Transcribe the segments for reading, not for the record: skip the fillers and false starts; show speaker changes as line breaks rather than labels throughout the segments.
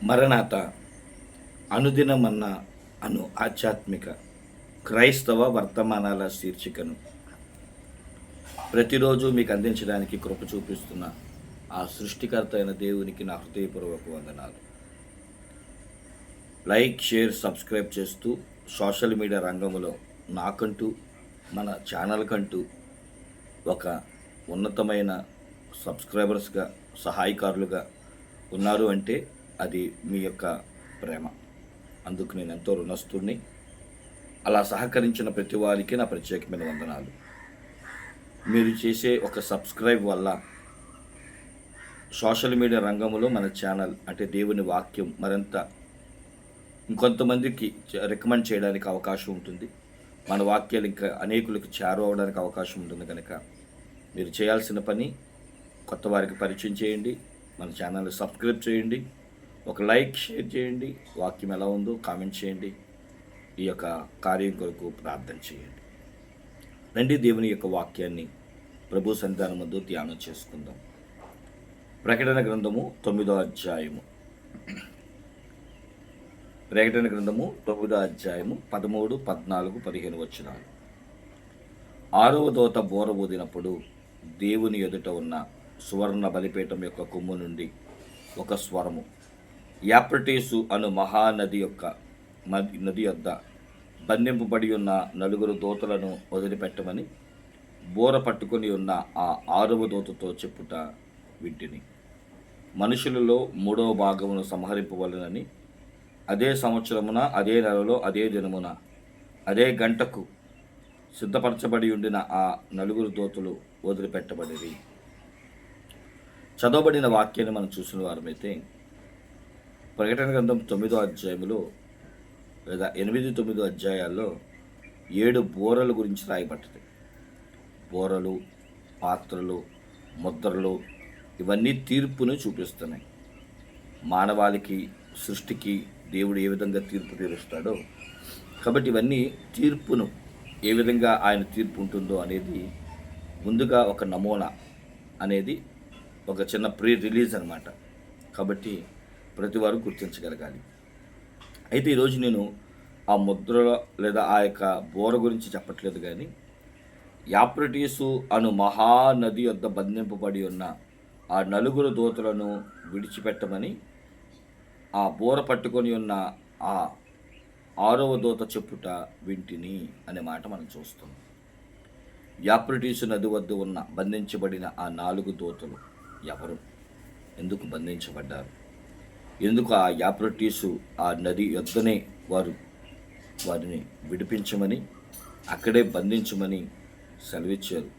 మరణాత అనుదినమన్న ఆధ్యాత్మిక క్రైస్తవ వర్తమానాల శీర్షికను ప్రతిరోజు మీకు అందించడానికి కృప చూపిస్తున్న ఆ సృష్టికర్త అయిన దేవునికి నా హృదయపూర్వక వందనాలు. లైక్, షేర్, సబ్స్క్రైబ్ చేస్తూ సోషల్ మీడియా రంగంలో నాకంటూ మన ఛానల్ కంటూ ఒక ఉన్నతమైన సబ్స్క్రైబర్స్గా, సహాయకారులుగా ఉన్నారు అంటే అది మీ యొక్క ప్రేమ. అందుకు నేను ఎంతో రుణస్తుడిని. అలా సహకరించిన ప్రతి వారికి నా ప్రత్యేకమైన వందనాలు. మీరు చేసే ఒక సబ్స్క్రైబ్ వల్ల సోషల్ మీడియా రంగంలో మన ఛానల్ అంటే దేవుని వాక్యం మరింత ఇంకొంతమందికి రికమెండ్ చేయడానికి అవకాశం ఉంటుంది. మన వాక్యాలు ఇంకా అనేకులకు చేరువవడానికి అవకాశం ఉంటుంది. కనుక మీరు చేయాల్సిన పని కొత్త వారికి పరిచయం చేయండి, మన ఛానల్ని సబ్స్క్రైబ్ చేయండి, ఒక లైక్, షేర్ చేయండి, వాక్యం ఎలా ఉందో కామెంట్ చేయండి, ఈ యొక్క కార్యం కొరకు ప్రార్థన చేయండి. రండి దేవుని యొక్క వాక్యాన్ని ప్రభు సన్నిధానం ముందు ధ్యానం చేసుకుందాం. ప్రకటన గ్రంథము 9వ అధ్యాయము. ప్రకటన గ్రంథము 9వ అధ్యాయము 13, 14, 15 వచనాలు. 6వ దూత బోర ఊదినప్పుడు దేవుని ఎదుట ఉన్న సువర్ణ బలిపీఠం యొక్క కొమ్ము నుండి ఒక స్వరము, యాప్రటీసు అను మహానది యొద్ద బంధింపబడి ఉన్న 4 దూతలను వదిలిపెట్టమని బోర పట్టుకొని ఉన్న ఆ 6వ దూతతో చెప్పుట వింటిని. మనుషులలో 3వ భాగమును సంహరింపవలనని అదే సంవత్సరమున, అదే నెలలో, అదే దినమున, అదే గంటకు సిద్ధపరచబడి ఉండిన ఆ 4 దూతలు వదిలిపెట్టబడిరి. చదవబడిన వాక్యాన్ని మనం చూసిన వారమైతే ప్రకటన గ్రంథం 9వ అధ్యాయంలో లేదా 8, 9 అధ్యాయాల్లో 7 బోరల గురించి రాయబడ్డది. బోరలు, పాత్రలు, ముద్రలు ఇవన్నీ తీర్పును చూపిస్తున్నాయి. మానవాళికి, సృష్టికి దేవుడు ఏ విధంగా తీర్పు తీరుస్తాడో, కాబట్టి ఇవన్నీ తీర్పును ఏ విధంగా ఆయన తీర్పు ఉంటుందో అనేది ముందుగా ఒక నమూనా అనేది ఒక చిన్న ప్రీ రిలీజ్ అనమాట. కాబట్టి ప్రతి వారు గుర్తించగలగాలి. అయితే ఈరోజు నేను ఆ ముద్ర లేదా ఆ యొక్క బోర గురించి చెప్పట్లేదు, కానీ యాప్రటీసు అను మహానది యొద్ద బంధింపబడి ఉన్న ఆ 4 దూతలను విడిచిపెట్టమని ఆ బోర పట్టుకొని ఉన్న ఆ 6వ దూత చెప్పుట వింటిని అనే మాట మనం చూస్తాం. యాప్రటీసు నది వద్ద ఉన్న బంధించబడిన ఆ 4 దూతలు ఎవరు? ఎందుకు బంధించబడ్డారు? ఎందుకు ఆ యాప్రటీసు ఆ నది యొద్దనే వారిని విడిపించమని, అక్కడే బంధించమని సెలవిచ్చారు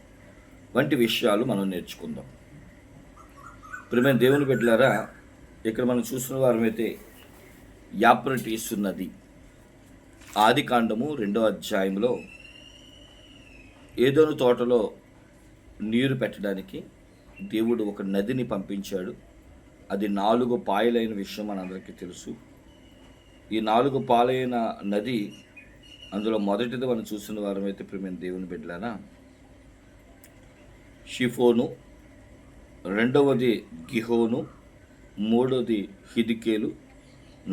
వంటి విషయాలు మనం నేర్చుకుందాం. ప్రియమైన దేవుని బిడ్డలారా, ఇక్కడ మనం చూసిన వారమైతే యాప్రటీసు నది ఆదికాండము 2వ అధ్యాయంలో ఏదోను తోటలో నీరు పెట్టడానికి దేవుడు ఒక నదిని పంపించాడు. అది 4 పాయలైన విషయం మనందరికీ తెలుసు. ఈ 4 పాయలైన నది, అందులో మొదటిది మనం చూసిన వారమైతే ప్రియమైన దేవుని బిడ్డలారా షిఫోను, 2వది గిహోను, 3వది హిదికేలు,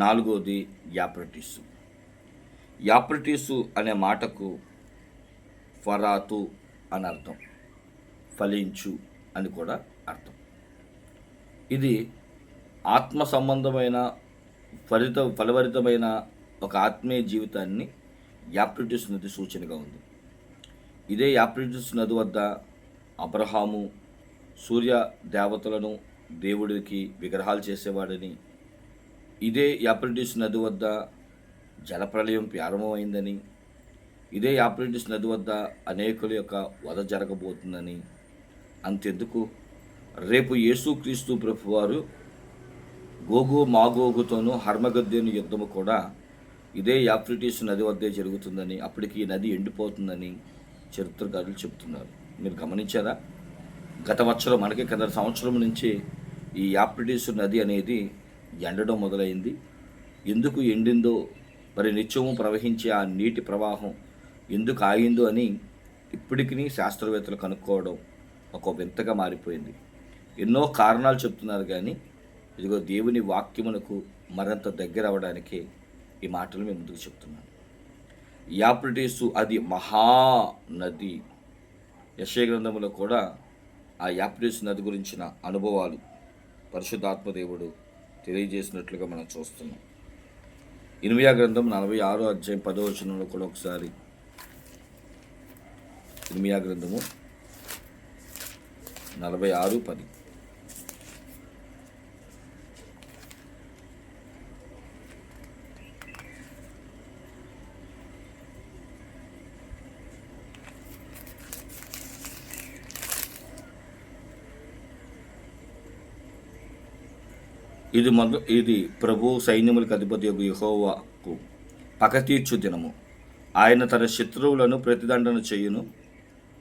4వది యాప్రటీసు. యాప్రటీసు అనే మాటకు ఫరాతు అని అర్థం, ఫలించు అని కూడా అర్థం. ఇది ఆత్మ సంబంధమైన ఫలభరితమైన ఒక ఆత్మీయ జీవితాన్ని యాప్రటీసు నది సూచనగా ఉంది. ఇదే యాప్రటీసు నది వద్ద అబ్రహాము సూర్య దేవతలను దేవుడికి విగ్రహాలు చేసేవాడని, ఇదే యాప్రటీసు నది వద్ద జలప్రలయం ప్రారంభమైందని, ఇదే యాప్రటీసు నది వద్ద అనేకుల యొక్క వధ జరగబోతుందని, అంతెందుకు రేపు యేసుక్రీస్తు ప్రభువారు గోగు మాగోగుతోనూ హర్మగద్దేను యుద్ధము కూడా ఇదే యాప్రటీసు నది వద్దే జరుగుతుందని, అప్పటికి ఈ నది ఎండిపోతుందని చరిత్రకారులు చెబుతున్నారు. మీరు గమనించారా? గత మనకి గత సంవత్సరం నుంచి ఈ యాప్రటీసు నది అనేది ఎండడం మొదలైంది. ఎందుకు ఎండిందో, మరి నిత్యము ప్రవహించే ఆ నీటి ప్రవాహం ఎందుకు ఆగిందో అని ఇప్పటికీ శాస్త్రవేత్తలు కనుక్కోవడం ఒక వింతగా మారిపోయింది. ఎన్నో కారణాలు చెప్తున్నారు, కానీ ఇదిగో దేవుని వాక్యమునకు మరింత దగ్గర అవ్వడానికి ఈ మాటలు మేము ముందుకు చెప్తున్నాను. యాప్రటీసు అది మహానది. యెషయా గ్రంథంలో కూడా ఆ యాప్రటీసు నది గురించిన అనుభవాలు పరిశుద్ధాత్మదేవుడు తెలియజేసినట్లుగా మనం చూస్తున్నాం. ఇర్మీయా గ్రంథం 46వ అధ్యాయం 10వ వచనంలో కూడా ఒకసారి ఇర్మీయా గ్రంథము 46:10. ఇది ప్రభు సైన్యములకు అధిపతి యొక్క యెహోవాకు పగ తీర్చు దినము. ఆయన తన శత్రువులను ప్రతిదండన చేయును.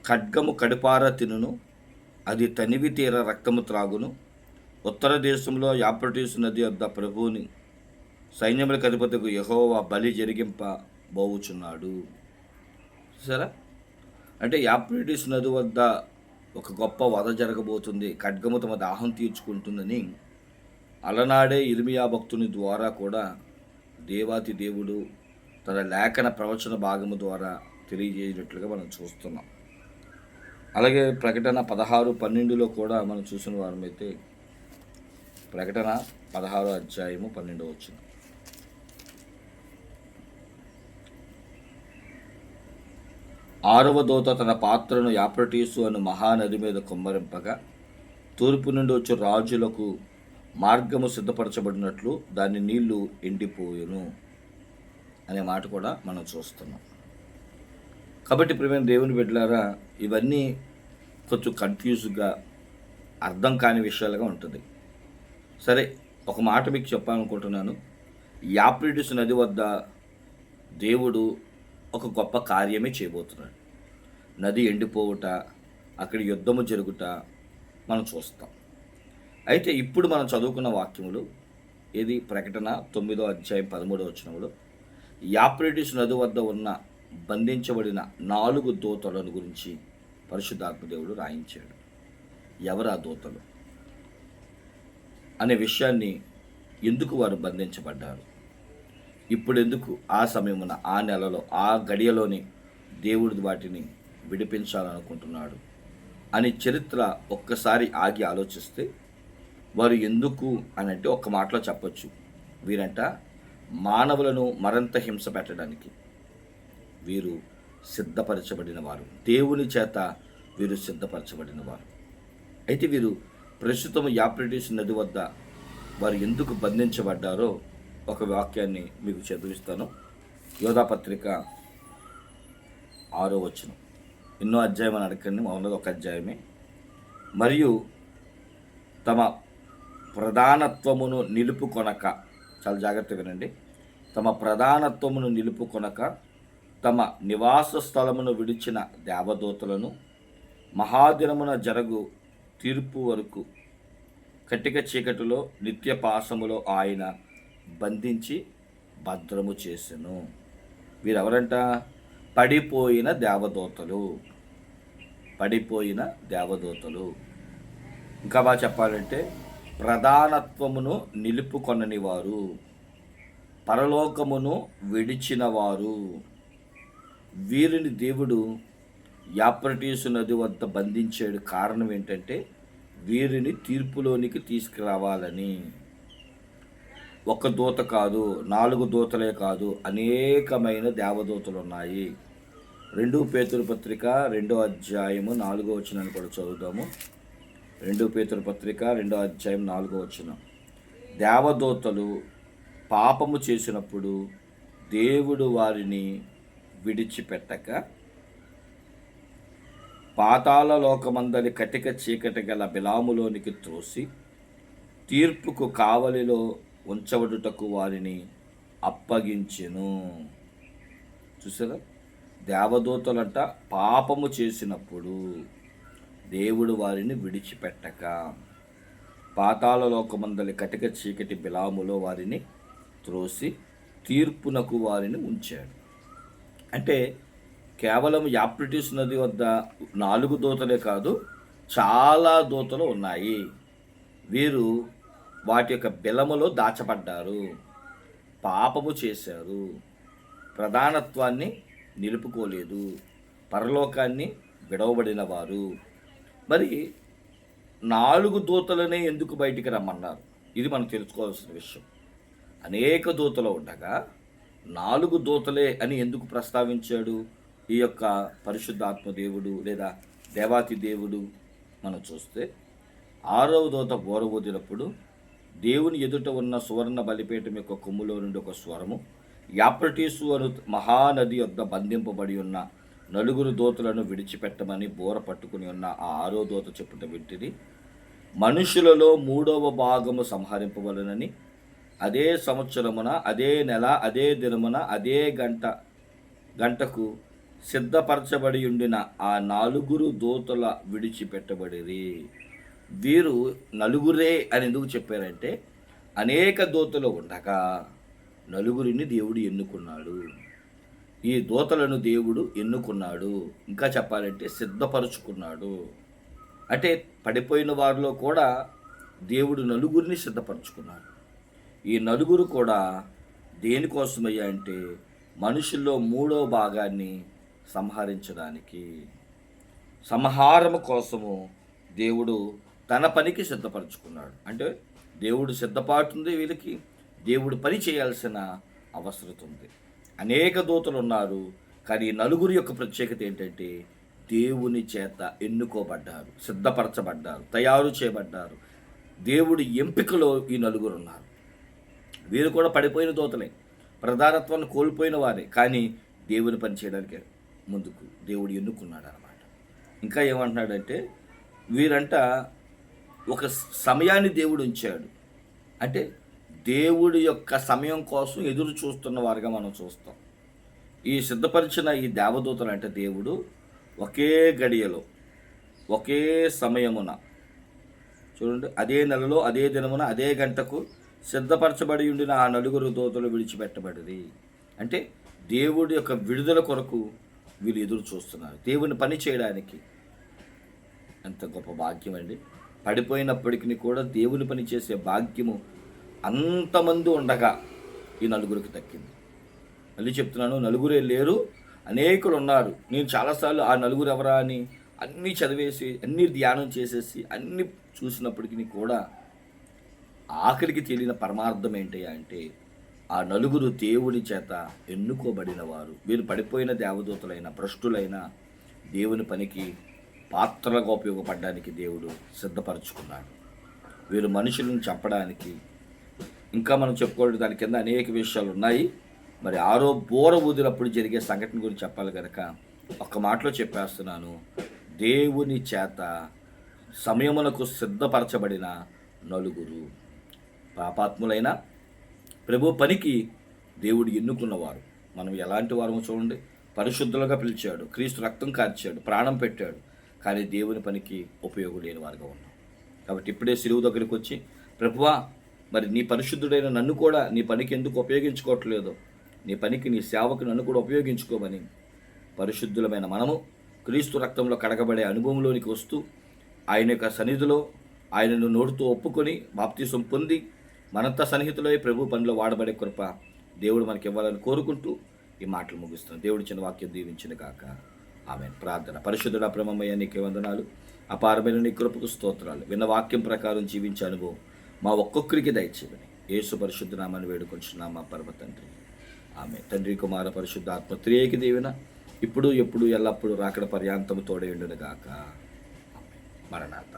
ఖడ్గము కడిపార తినును. అది తనివి తీర రక్తము త్రాగును. ఉత్తర దేశంలో యాప్రటీసు నది వద్ద ప్రభువుని సైన్యములకు అధిపతికు యెహోవా బలి జరిగింపబోవుచున్నాడు. చూసారా? అంటే యాప్రటీసు నది వద్ద ఒక గొప్ప వధ జరగబోతుంది, ఖడ్గము తమ దాహం తీర్చుకుంటుందని అలనాడే ఇర్మీయా భక్తుని ద్వారా కూడా దేవాతి దేవుడు తన లేఖన ప్రవచన భాగము ద్వారా తెలియజేసినట్లుగా మనం చూస్తున్నాం. అలాగే ప్రకటన 16:12లో కూడా మనం చూసిన వారమైతే, ప్రకటన 16వ అధ్యాయము 12వ వచనం. ఆరవ దూత తన పాత్రను యాప్రటీసు అను మహానది మీద కుమ్మరింపగా తూర్పు నుండి వచ్చే రాజులకు మార్గము సిద్ధపరచబడినట్లు దాని నీళ్లు ఎండిపోయెను అనే మాట కూడా మనం చూస్తున్నాం. కాబట్టి ప్రియమైన దేవుని బిడ్డలారా, ఇవన్నీ కొంచెం కన్ఫ్యూజ్గా అర్థం కాని విషయాలుగా ఉంటుంది. సరే, ఒక మాట మీకు చెప్పాలనుకుంటున్నాను. యాప్రటీసు నది వద్ద దేవుడు ఒక గొప్ప కార్యమే చేయబోతున్నాడు. నది ఎండిపోవుట, అక్కడ యుద్ధము జరుగుట మనం చూస్తాం. అయితే ఇప్పుడు మనం చదువుకున్న వాక్యములు ఇది ప్రకటన 9వ అధ్యాయం 13వ వచనంలో యాప్రటీసు నది వద్ద ఉన్న బంధించబడిన 4 దూతలను గురించి పరిశుద్ధాత్మదేవుడు రాయించాడు. ఎవరు ఆ దూతలు అనే విషయాన్ని, ఎందుకు వారు బంధించబడ్డారు, ఇప్పుడు ఎందుకు ఆ సమయమున, ఆ నెలలో, ఆ గడియలోని దేవుడు వాటిని విడిపించాలనుకుంటున్నాడు అని చరిత్ర ఒక్కసారి ఆగి ఆలోచిస్తే వారు ఎందుకు అని అంటే ఒక్క మాటలో చెప్పొచ్చు. వీరంట మానవులను మరింత హింస పెట్టడానికి వీరు సిద్ధపరచబడిన వారు, దేవుని చేత వీరు సిద్ధపరచబడిన వారు. అయితే వీరు ప్రస్తుతం యాప్రటీసు నది వద్ద వారు ఎందుకు బంధించబడ్డారో ఒక వాక్యాన్ని మీకు చదివిస్తాను. యోధాపత్రిక 6వ వచనం. ఎన్నో అధ్యాయం అని అడగండి, ఉన్నది ఒక అధ్యాయమే. మరియు తమ ప్రధానత్వమును నిలుపుకొనక, చాలా జాగ్రత్తగా వినండి, తమ ప్రధానత్వమును నిలుపుకొనక తమ నివాస స్థలమును విడిచిన దేవదూతలను మహాదినమున జరగు తీర్పు వరకు కటిక చీకటిలో నిత్య పాశములో ఆయన బంధించి భద్రము చేసెను. వీరెవరంట? పడిపోయిన దేవదూతలు. పడిపోయిన దేవదూతలు. ఇంకా బాగా చెప్పాలంటే ప్రధానత్వమును నిలుపుకొనని వారు, పరలోకమును విడిచిన వారు. వీరిని దేవుడు యాప్రటీసు నది వద్ద బంధించాడు. కారణం ఏంటంటే వీరిని తీర్పులోనికి తీసుకురావాలని. ఒక దూత కాదు, 4 దూతలే కాదు, అనేకమైన దేవదూతలు ఉన్నాయి. 2 పేతురు పత్రిక 2వ అధ్యాయము 4వ వచనాన్ని కూడా చదువుతాము. 2 పేతురు పత్రిక 2వ అధ్యాయం 4వ వచనం. దేవదూతలు పాపము చేసినప్పుడు దేవుడు వారిని విడిచిపెట్టక పాతాళ లోకమందలి కటిక చీకటి గల బిలాములోనికి త్రోసి తీర్పుకు కావలిలో ఉంచబడుటకు వారిని అప్పగించెను. చూసారా? దేవదూతలంట పాపము చేసినప్పుడు దేవుడు వారిని విడిచిపెట్టక పాతాళ లోకమందలి కటిక చీకటి బిలాములో వారిని త్రోసి తీర్పునకు వారిని ఉంచాడు. అంటే కేవలం యాప్రటీసు నది వద్ద 4 దూతలే కాదు, చాలా దూతలు ఉన్నాయి. వీరు వాటి యొక్క బెలములో దాచబడ్డారు, పాపము చేశారు, ప్రధానత్వాన్ని నిలుపుకోలేదు, పరలోకాన్ని విడవబడిన వారు. మరి 4 దూతలనే ఎందుకు బయటికి రమ్మన్నారు? ఇది మనం తెలుసుకోవాల్సిన విషయం. అనేక దూతలు ఉండగా 4 దూతలే అని ఎందుకు ప్రస్తావించాడు ఈ యొక్క పరిశుద్ధాత్మ దేవుడు లేదా దేవాతి దేవుడు? మనం చూస్తే 6వ దూత బోర ఊదినప్పుడు దేవుని ఎదుట ఉన్న సువర్ణ బలిపీఠం యొక్క కొమ్ములో నుండి ఒక స్వరము, యాప్రటీసు అను మహానది యొద్ద బంధింపబడి ఉన్న 4 దూతలను విడిచిపెట్టమని బోర పట్టుకుని ఉన్న ఆ 6వ దూత చెప్పుట వింటిది. మనుషులలో 3వ భాగము సంహరింపవలనని అదే సంవత్సరమున, అదే నెల, అదే దినమున, అదే గంటకు సిద్ధపరచబడి ఉండిన ఆ 4 దూతల విడిచిపెట్టబడిరి. వీరు 4 అని ఎందుకు చెప్పారంటే, అనేక దూతలు ఉండగా 4 దేవుడు ఎన్నుకున్నాడు. ఈ దూతలను దేవుడు ఎన్నుకున్నాడు. ఇంకా చెప్పాలంటే సిద్ధపరచుకున్నాడు. అంటే పడిపోయిన వారిలో కూడా దేవుడు 4 సిద్ధపరచుకున్నాడు. ఈ 4 కూడా దేనికోసమయ్యా అంటే మనుషుల్లో 3వ భాగాన్ని సంహరించడానికి, సంహారము కోసము దేవుడు తన పనికి సిద్ధపరచుకున్నాడు. అంటే దేవుడు సిద్ధపాటుంది, వీళ్ళకి దేవుడు పని చేయాల్సిన అవసరం ఉంది. అనేక దూతలు ఉన్నారు, కానీ 4 యొక్క ప్రత్యేకత ఏంటంటే దేవుని చేత ఎన్నుకోబడ్డారు, సిద్ధపరచబడ్డారు, తయారు చేయబడ్డారు. దేవుడి ఎంపికలో ఈ 4 ఉన్నారు. వీరు కూడా పడిపోయిన దూతలే, ప్రధానత్వాన్ని కోల్పోయిన వారే, కానీ దేవుని పని చేయడానికి ముందుకు దేవుడు ఎన్నుకున్నాడు అన్నమాట. ఇంకా ఏమంటున్నాడంటే వీరంట ఒక సమయాన్ని దేవుడు ఉంచాడు. అంటే దేవుడి యొక్క సమయం కోసం ఎదురు చూస్తున్న వారుగా మనం చూస్తాం. ఈ సిద్ధపరిచిన ఈ దేవదూతలు అంటే దేవుడు ఒకే గడియలో, ఒకే సమయమున, చూడండి, అదే నెలలో, అదే దినమున, అదే గంటకు సిద్ధపరచబడి ఉండిన ఆ 4 దూతలు విడిచిపెట్టబడింది. అంటే దేవుడి యొక్క విడుదల కొరకు వీళ్ళు ఎదురు చూస్తున్నారు, దేవుని పని చేయడానికి. ఎంత గొప్ప భాగ్యం అండి! పడిపోయినప్పటికీ కూడా దేవుని పని చేసే భాగ్యము అంతమంది ఉండగా ఈ 4కి దక్కింది. మళ్ళీ చెప్తున్నాను, 4 లేరు, అనేకులు ఉన్నారు. నేను చాలాసార్లు ఆ 4 ఎవరా అని అన్నీ చదివేసి, అన్నీ ధ్యానం చేసేసి, అన్నీ చూసినప్పటికీ కూడా ఆఖరికి తెలియని పరమార్థం ఏంటి అంటే ఆ 4 దేవుడి చేత ఎన్నుకోబడిన వారు. వీరు పడిపోయిన దేవదూతలైన, భ్రష్టులైన దేవుని పనికి పాత్రలుగా ఉపయోగపడడానికి దేవుడు సిద్ధపరచుకున్నాడు. వీరు మనుషులను చంపడానికి, ఇంకా మనం చెప్పుకోవడం దాని కింద అనేక విషయాలు ఉన్నాయి. మరి 6వ బోర ఊదినప్పుడు జరిగే సంఘటన గురించి చెప్పాలి కనుక ఒక్క మాటలో చెప్పేస్తున్నాను. దేవుని చేత సమయమునకు సిద్ధపరచబడిన 4 పాపాత్ములైన ప్రభు పనికి దేవుడు ఎన్నుకున్నవారు. మనం ఎలాంటి వారమో చూడండి. పరిశుద్ధులుగా పిలిచాడు, క్రీస్తు రక్తం కార్చాడు, ప్రాణం పెట్టాడు, కానీ దేవుని పనికి ఉపయోగం లేని వారుగా ఉన్నాం. కాబట్టి ఇప్పుడే సిలువు దగ్గరికి వచ్చి, ప్రభువా, మరి నీ పరిశుద్ధుడైన నన్ను కూడా నీ పనికి ఎందుకు ఉపయోగించుకోవట్లేదు? నీ పనికి, నీ సేవకు నన్ను కూడా ఉపయోగించుకోమని పరిశుద్ధులమైన మనము క్రీస్తు రక్తంలో కడగబడే అనుభవంలోనికి వస్తూ ఆయన యొక్క సన్నిధిలో ఆయనను నోటితో ఒప్పుకొని బాప్తిసం పొంది మనంతా సన్నిహితులై ప్రభు పనిలో వాడబడే కృప దేవుడు మనకి ఇవ్వాలని కోరుకుంటూ ఈ మాటలు ముగిస్తున్నాను. దేవుడి చిన్న వాక్యం దీవించిన కాక ఆమేన్. ప్రార్థన. పరిశుద్ధుడా, ప్రేమమయ్య, నీకే వందనాలు, అపారమైన నీ కృపకు స్తోత్రాలు. విన్న వాక్యం ప్రకారం జీవించే అనుభవం మా ఒక్కొక్కరికి దయచేయమని యేసు పరిశుద్ధ నామాన్ని వేడుకొంచున్నాం మా పరమ తండ్రి. ఆమె తండ్రి, కుమార, పరిశుద్ధ ఆత్మ త్రియేక దీవెన ఇప్పుడు ఎప్పుడు ఎల్లప్పుడూ రాకడ పర్యాంతము తోడై ఉండును గాక. మరణాత.